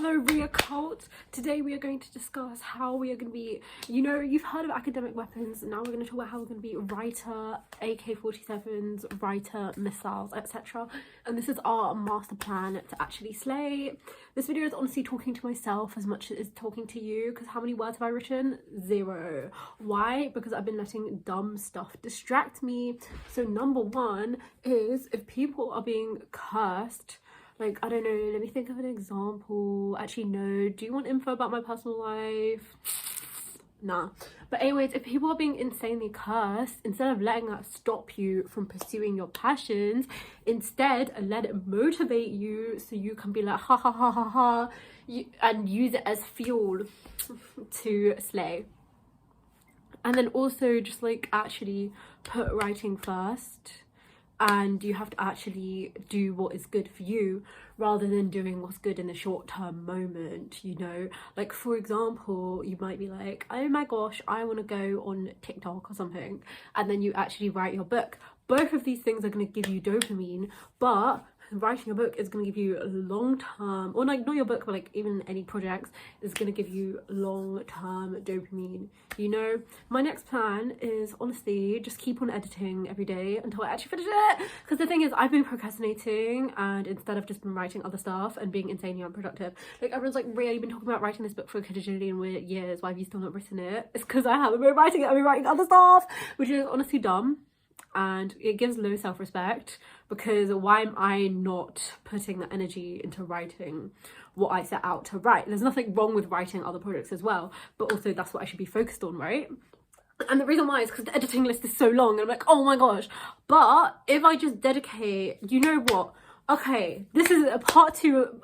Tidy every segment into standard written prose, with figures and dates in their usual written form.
Hello Ria Cult. Today we are going to discuss how we are going to be, you've heard of academic weapons, now we're going to talk about how we're going to be Reiter, AK-47s, Reiter, missiles, etc. And this is our master plan to actually slay. This video is honestly talking to myself as much as it's talking to you, because how many words have I written? 0. Why? Because I've been letting dumb stuff distract me. So number one is, if people are being cursed, like, I don't know, let me think of an example. Actually, no. Do you want info about my personal life? Nah. But anyways, if people are being insanely cursed, instead of letting that stop you from pursuing your passions, instead let it motivate you so you can be like, ha ha ha ha ha, and use it as fuel to slay. And then also just like actually put writing first. And you have to actually do what is good for you rather than doing what's good in the short-term moment, like, for example, you might be like, oh my gosh, I want to go on TikTok or something, and then you actually write your book. Both of these things are going to give you dopamine, but writing a book is going to give you a long-term, or like not your book, but like even any projects, is going to give you long-term dopamine. My next plan is honestly just keep on editing every day until I actually finish it, because the thing is, I've been procrastinating, and instead of just been writing other stuff and being insanely unproductive. Like, everyone's like, Ria, you've been talking about writing this book for a quadrillion years, why have you still not written it? It's because I haven't been writing it, I've been writing other stuff, which is honestly dumb. And it gives low self-respect, because why am I not putting that energy into writing what I set out to write? There's nothing wrong with writing other projects as well, but also that's what I should be focused on, right? And the reason why is because the editing list is so long, and I'm like, oh my gosh. But if I just dedicate, okay, this is a part 2,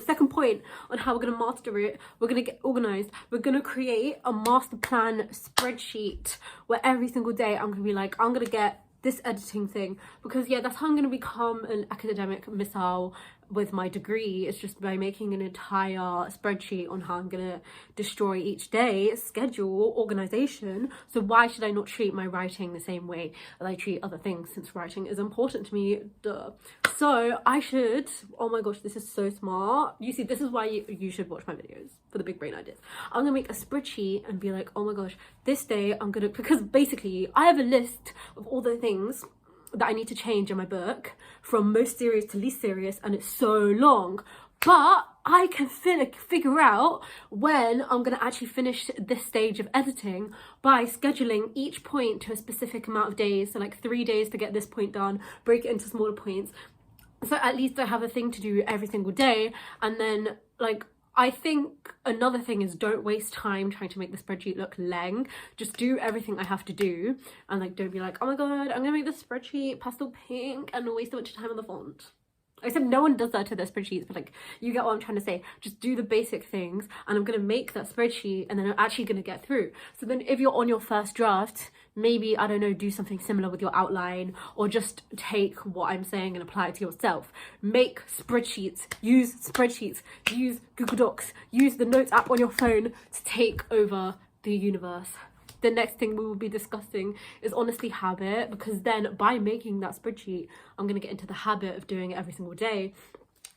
second point on how we're going to master it. We're going to get organized. We're going to create a master plan spreadsheet where every single day I'm going to be like, I'm going to get this editing thing, because that's how I'm going to become an academic missile with my degree. It's just by making an entire spreadsheet on how I'm gonna destroy each day, schedule, organization. So why should I not treat my writing the same way that I treat other things, since writing is important to me? Duh. So I should, oh my gosh, this is so smart. You see, this is why you should watch my videos for the big brain ideas. I'm gonna make a spreadsheet and be like, oh my gosh, this day I'm gonna, because basically I have a list of all the things that I need to change in my book, from most serious to least serious, and it's so long, but I can figure out when I'm going to actually finish this stage of editing by scheduling each point to a specific amount of days. So like 3 days to get this point done, break it into smaller points, so at least I have a thing to do every single day. And then, like, I think another thing is, don't waste time trying to make the spreadsheet look leng. Just do everything I have to do, and like, don't be like, oh my god, I'm gonna make this spreadsheet pastel pink and waste a bunch of time on the font. Except no one does that to their spreadsheets, but like, you get what I'm trying to say. Just do the basic things, and I'm gonna make that spreadsheet, and then I'm actually gonna get through. So then if you're on your first draft, maybe, I don't know, do something similar with your outline, or just take what I'm saying and apply it to yourself. Make spreadsheets, use Google Docs, use the Notes app on your phone to take over the universe. The next thing we will be discussing is honestly habit, because then by making that spreadsheet, I'm going to get into the habit of doing it every single day.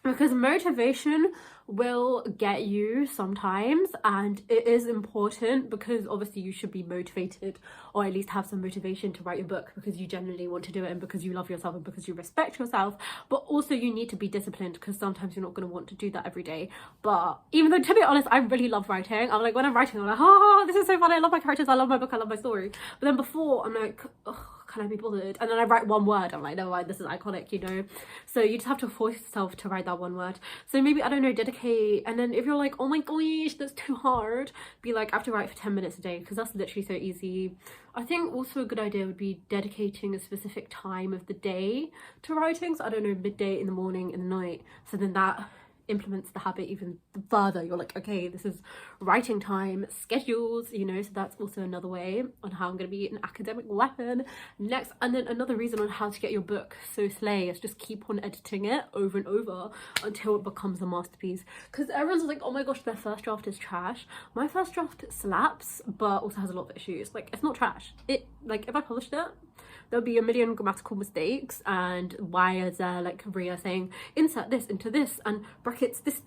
Because motivation will get you sometimes, and it is important, because obviously you should be motivated, or at least have some motivation to write your book, because you genuinely want to do it, and because you love yourself, and because you respect yourself. But also you need to be disciplined, because sometimes you're not going to want to do that every day. But even though, to be honest, I really love writing. I'm like, when I'm writing, I'm like, oh, this is so fun, I love my characters, I love my book, I love my story. But then before, I'm like, oh, can I be bothered? And then I write one word, I'm like, never mind, this is iconic, So you just have to force yourself to write that one word. So maybe, I don't know, dedicate, and then if you're like, oh my gosh, that's too hard, be like, I have to write for 10 minutes a day, because that's literally so easy. I think also a good idea would be dedicating a specific time of the day to writing. So I don't know, midday, in the morning, in the night. So then that implements the habit even further. You're like, okay, this is writing time, schedules, so that's also another way on how I'm going to be an academic weapon next. And then another reason on how to get your book so slay is just keep on editing it over and over until it becomes a masterpiece. Because everyone's like, oh my gosh, their first draft is trash. My first draft slaps, but also has a lot of issues. Like, it's not trash, it like if I published it, there'll be a million grammatical mistakes, and why is there like Ria saying insert this into this and brackets this,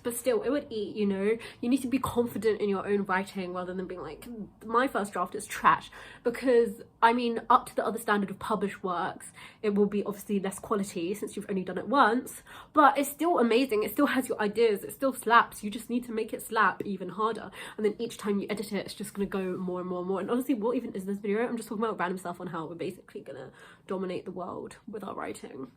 but still it would eat, you know. You need to be confident in your own writing rather than being like, my first draft is trash, because I mean, up to the other standard of published works, it will be obviously less quality since you've only done it once, but it's still amazing, it still has your ideas, it still slaps. You just need to make it slap even harder, and then each time you edit it, it's just gonna go more and more and more. And honestly, what even is this video? I'm just talking about random stuff on how we're basically gonna dominate the world with our writing.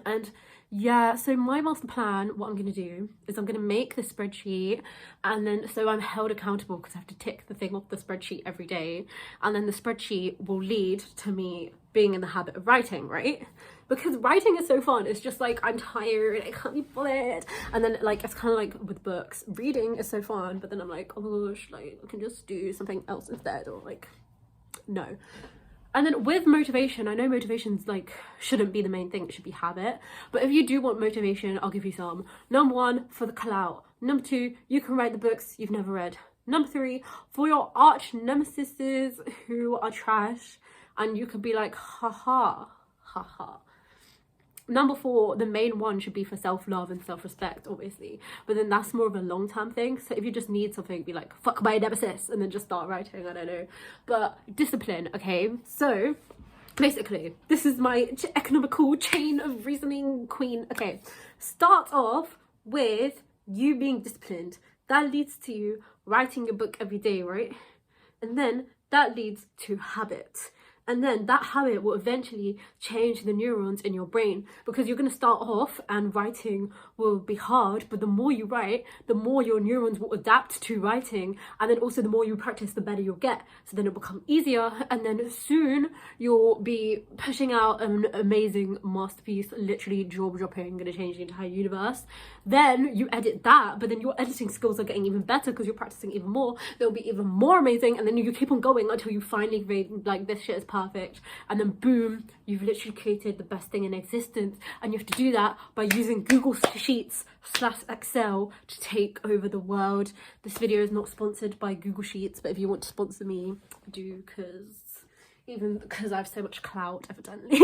And yeah, so my master plan, what I'm gonna do is I'm gonna make this spreadsheet, and then so I'm held accountable because I have to tick the thing off the spreadsheet every day, and then the spreadsheet will lead to me being in the habit of writing, right? Because writing is so fun. It's just like, I'm tired, I can't be bothered, and then like it's kind of like with books, reading is so fun, but then I'm like, oh my gosh, like I can just do something else instead, or like no. And then with motivation, I know motivation's like shouldn't be the main thing, it should be habit, but if you do want motivation, I'll give you some. Number one, for the clout. Number two, you can write the books you've never read. Number three, for your arch nemesises who are trash, and you could be like, haha, haha. Number four, the main one should be for self-love and self-respect, obviously, but then that's more of a long-term thing. So if you just need something, be like, fuck my nemesis, and then just start writing, I don't know. But discipline, okay? So basically, this is my economical chain of reasoning queen. Okay, start off with you being disciplined. That leads to you writing your book every day, right? And then that leads to habit. And then that habit will eventually change the neurons in your brain, because you're going to start off and writing will be hard, but the more you write, the more your neurons will adapt to writing, and then also the more you practice, the better you'll get. So then it'll become easier, and then soon you'll be pushing out an amazing masterpiece, literally jaw-dropping, going to change the entire universe. Then you edit that, but then your editing skills are getting even better because you're practicing even more. They'll be even more amazing, and then you keep on going until you finally read like, this shit is perfect, and then boom, you've literally created the best thing in existence. And you have to do that by using Google Sheets / Excel to take over the world. This video is not sponsored by Google Sheets, but if you want to sponsor me, do, because I have so much clout, evidently.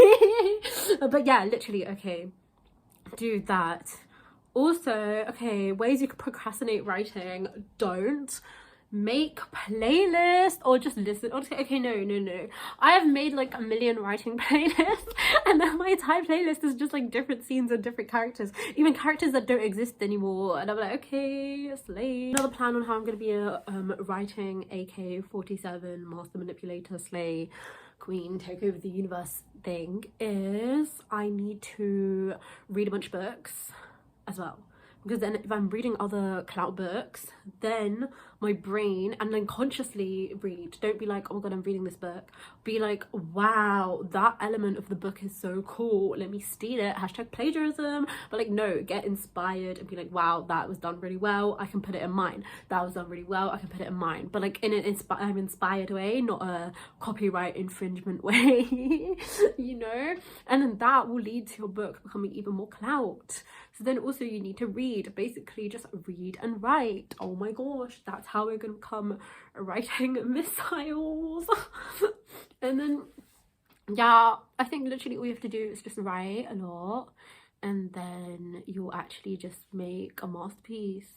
But yeah, literally, okay, do that. Also, okay, ways you can procrastinate writing. Don't make playlists or just listen. Okay, no, I have made like a million writing playlists, and then my entire playlist is just like different scenes and different characters, even characters that don't exist anymore, and I'm like, okay, slay. Another plan on how I'm gonna be a writing AK-47 master manipulator slay queen take over the universe thing is I need to read a bunch of books as well, because then if I'm reading other clout books, then my brain, and then consciously read, don't be like, oh my god, I'm reading this book, be like, wow, that element of the book is so cool, let me steal it, #plagiarism. But like, no, get inspired and be like, wow, that was done really well, I can put it in mine, that was done really well, I can put it in mine, but like in an I'm inspired way, not a copyright infringement way. You know, and then that will lead to your book becoming even more clout. So then also you need to read, basically just read and write. Oh my gosh, that's how we're gonna become writing missiles. And then yeah, I think literally all you have to do is just write a lot, and then you'll actually just make a masterpiece.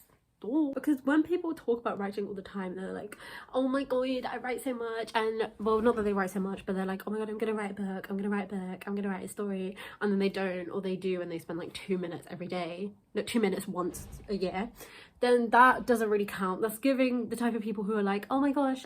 Because when people talk about writing all the time, they're like, oh my god, I write so much, and well, not that they write so much, but they're like, oh my god, I'm gonna write a book, I'm gonna write a book, I'm gonna write a story, and then they don't, or they do and they spend like 2 minutes every day, no, 2 minutes once a year. Then that doesn't really count. That's giving the type of people who are like, oh my gosh,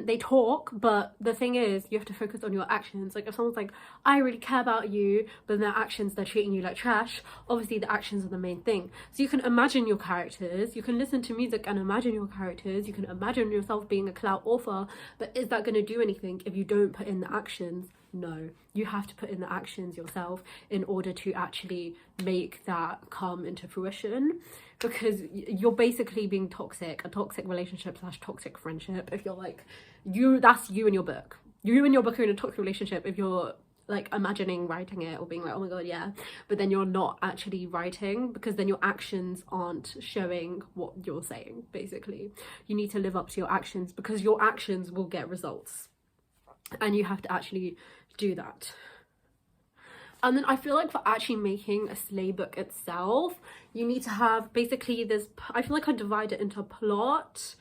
they talk, but the thing is, you have to focus on your actions. Like if someone's like, I really care about you, but in their actions they're treating you like trash, obviously the actions are the main thing. So you can imagine your characters, you can listen to music and imagine your characters, you can imagine yourself being a clout author, but is that going to do anything if you don't put in the actions? No, you have to put in the actions yourself in order to actually make that come into fruition, because you're basically being toxic, a toxic relationship / toxic friendship if you're like, that's you and your book. You and your book are in a toxic relationship if you're like imagining writing it or being like, oh my god, yeah, but then you're not actually writing, because then your actions aren't showing what you're saying. Basically, you need to live up to your actions, because your actions will get results, and you have to actually do that. And then I feel like for actually making a slay book itself, you need to have basically this, I feel like I divide it into plot,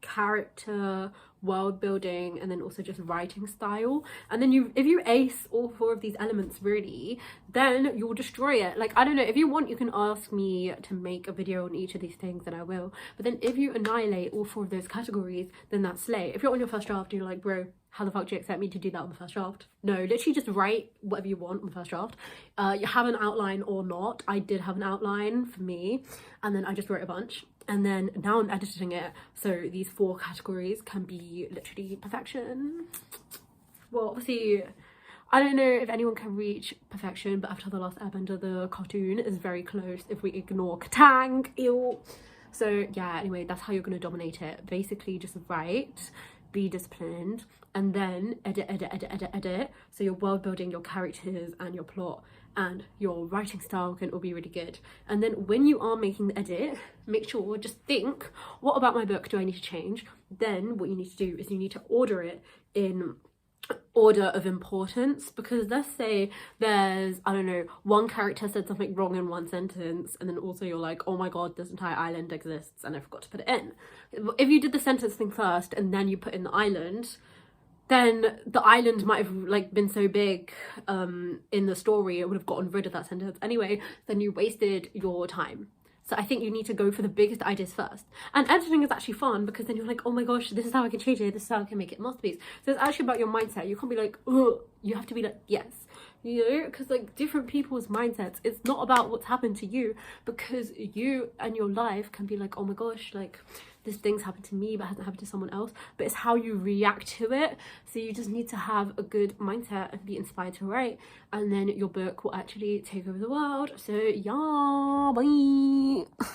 character, world building, and then also just writing style. And then if you ace all 4 of these elements really, then you'll destroy it. Like, I don't know, if you want, you can ask me to make a video on each of these things, and I will. But then if you annihilate all 4 of those categories, then that's slay. If you're on your first draft, you're like, bro, how the fuck do you expect me to do that on the first draft? No, literally just write whatever you want on the first draft. You have an outline or not. I did have an outline for me, and then I just wrote a bunch. And then now I'm editing it, so these 4 categories can be literally perfection. Well, obviously, I don't know if anyone can reach perfection, but Avatar: The Last Airbender, the cartoon, is very close if we ignore Katang. Ew. So yeah, anyway, that's how you're going to dominate it. Basically, just write, be disciplined, and then edit. So you're world building your characters and your plot, and your writing style can all be really good. And then when you are making the edit, make sure, just think, what about my book do I need to change? Then what you need to do is you need to order it in order of importance, because let's say there's, I don't know, one character said something wrong in one sentence, and then also you're like, oh my god, this entire island exists and I forgot to put it in. If you did the sentence thing first and then you put in the island, then the island might have like been so big in the story, it would have gotten rid of that sentence anyway, then you wasted your time. So I think you need to go for the biggest ideas first. And editing is actually fun, because then you're like, oh my gosh, this is how I can change it, this is how I can make it a masterpiece. So it's actually about your mindset. You can't be like, ugh. You have to be like, yes. You know, because like different people's mindsets, it's not about what's happened to you, because you and your life can be like, oh my gosh, like this thing's happened to me but hasn't happened to someone else, but it's how you react to it. So you just need to have a good mindset and be inspired to write, and then your book will actually take over the world. So yeah, bye.